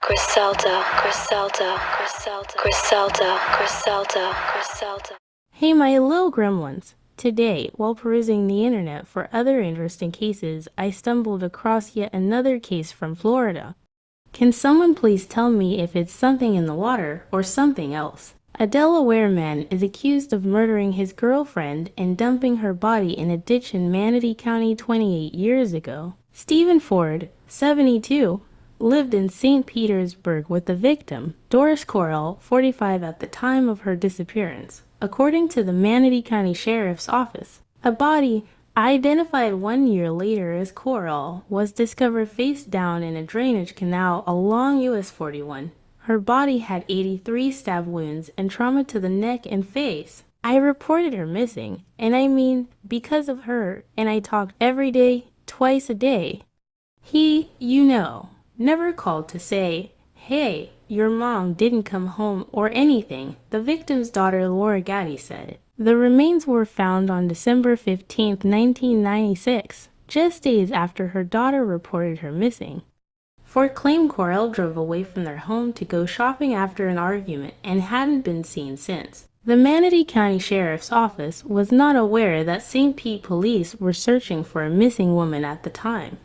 Griselda, Griselda, Griselda, Griselda, Griselda, Griselda. Hey my little gremlins! Today, while perusing the internet for other interesting cases, I stumbled across yet another case from Florida. Can someone please tell me if it's something in the water or something else? A Delaware man is accused of murdering his girlfriend and dumping her body in a ditch in Manatee County 28 years ago. Stephen Ford, 72, lived in St. Petersburg with the victim, Doris Correll, 45 at the time of her disappearance. According to the Manatee County Sheriff's Office, a body, identified 1 year later as Correll, was discovered face down in a drainage canal along US 41. Her body had 83 stab wounds and trauma to the neck and face. I reported her missing, and I mean because of her, and I talked every day, twice a day. He, never called to say, "Hey, your mom didn't come home" or anything, the victim's daughter Laura Gaddy said. The remains were found on December 15, 1996, just days after her daughter reported her missing. Ford claimed Correll drove away from their home to go shopping after an argument and hadn't been seen since. The Manatee County Sheriff's Office was not aware that St. Pete police were searching for a missing woman at the time.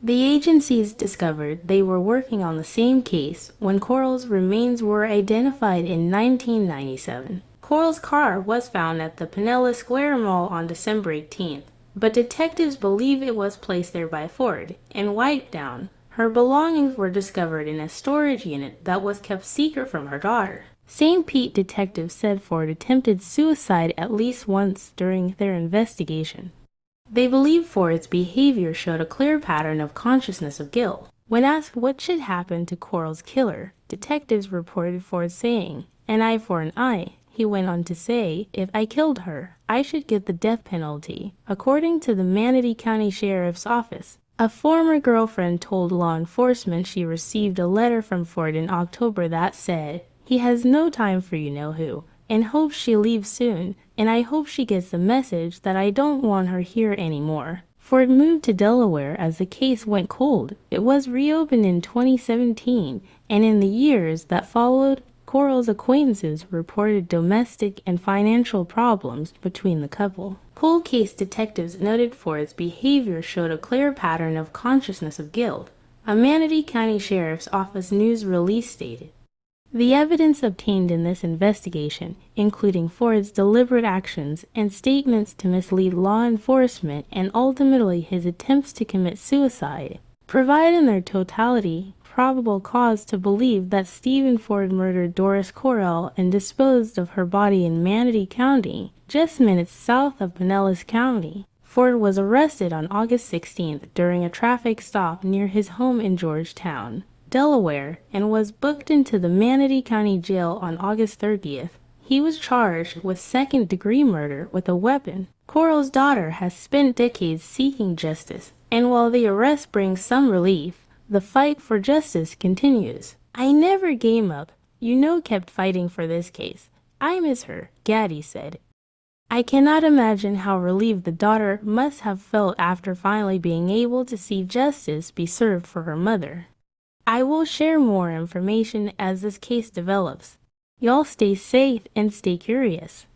The agencies discovered they were working on the same case when Correll's remains were identified in 1997. Correll's car was found at the Pinellas Square Mall on December 18th, but detectives believe it was placed there by Ford and wiped down. Her belongings were discovered in a storage unit that was kept secret from her daughter. St. Pete detectives said Ford attempted suicide at least once during their investigation. They believe Ford's behavior showed a clear pattern of consciousness of guilt. When asked what should happen to Correll's killer, detectives reported Ford saying, "An eye for an eye." He went on to say, "If I killed her, I should get the death penalty." According to the Manatee County Sheriff's Office, a former girlfriend told law enforcement she received a letter from Ford in October that said, "He has no time for you-know-who, and hopes she leaves soon, and I hope she gets the message that I don't want her here anymore." Ford moved to Delaware as the case went cold. It was reopened in 2017, and in the years that followed, Correll's acquaintances reported domestic and financial problems between the couple. Cold case detectives noted Ford's behavior showed a clear pattern of consciousness of guilt. A Manatee County Sheriff's Office news release stated, "The evidence obtained in this investigation, including Ford's deliberate actions and statements to mislead law enforcement and ultimately his attempts to commit suicide, provide in their totality probable cause to believe that Stephen Ford murdered Doris Correll and disposed of her body in Manatee County, just minutes south of Pinellas County." Ford was arrested on August 16th during a traffic stop near his home in Georgetown, Delaware, and was booked into the Manatee County Jail on August 30th. He was charged with second-degree murder with a weapon. Correll's daughter has spent decades seeking justice, and while the arrest brings some relief, the fight for justice continues. "I never gave up. Kept fighting for this case. I miss her," Gaddy said. "I cannot imagine how relieved the daughter must have felt after finally being able to see justice be served for her mother. I will share more information as this case develops. Y'all stay safe and stay curious."